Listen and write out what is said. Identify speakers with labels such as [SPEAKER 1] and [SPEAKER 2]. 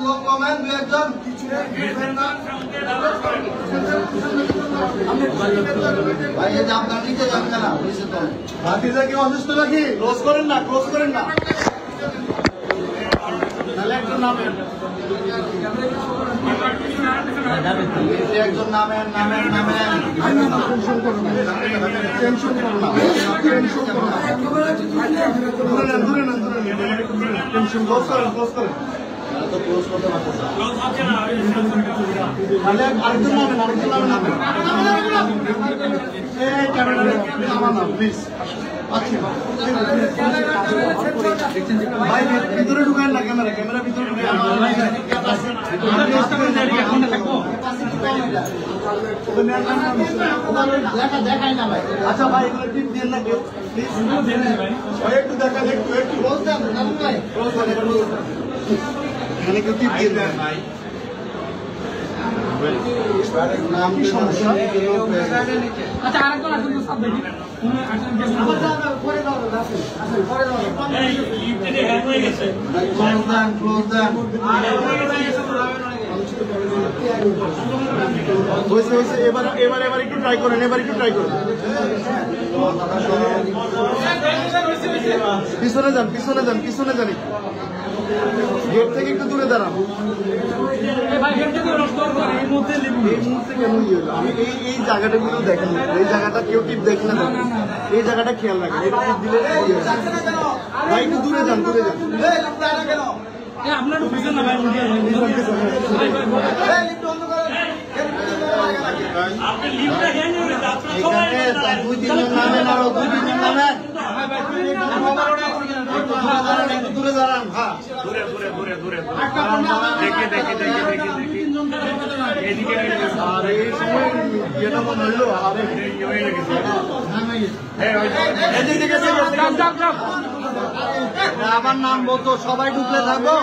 [SPEAKER 1] লোক কমেন দু একজন ভাই এটা আপনার নিচে যাবেন না ভাতিজা কি অসুস্থ নাকি ক্লোজ করেন না তাহলে একজন নামেন একজন নামেন টেনশন করো না টেনশন ক্লোজ করেন তো ক্লোজ করতে পারতেছে তাহলে আরেকজন নামেন এই ক্যামেরা আমার নাম প্লিজ ভাই ভিতরে ঢুকেন না ক্যামেরা ভিতরে দেখাই না ভাই আচ্ছা ভাই এগুলো টিপ দিন না কেউ প্লিজ একটু দেখান একটু ক্লোজ দেন এখানে কেউ টিপ দিয়ে দেন ভাই নাম কি সমস্যা
[SPEAKER 2] আচ্ছা আরেকজন আসুন তো সব দেখি পরে দাও
[SPEAKER 1] এবার একটু ট্রাই করেন পিছনে যান গেট থেকে একটু দূরে দাঁড়ান এই মুহূর্তে কেন আমি এই জায়গাটা কিন্তু দেখেন এই জায়গাটা কেউ টিপ দেখে না এই জায়গাটা খেয়াল রাখেন এটা টিপ দিলে ভাই একটু দূরে যান
[SPEAKER 2] আপনার বুঝেন না ভাই
[SPEAKER 1] দুই তিনজন নামেন আরো একটু দূরে দাঁড়ান হ্যাঁ আর এই সময় যেটা মনে হইলো আমার নাম বলতো সবাই ঢুকলে থাকো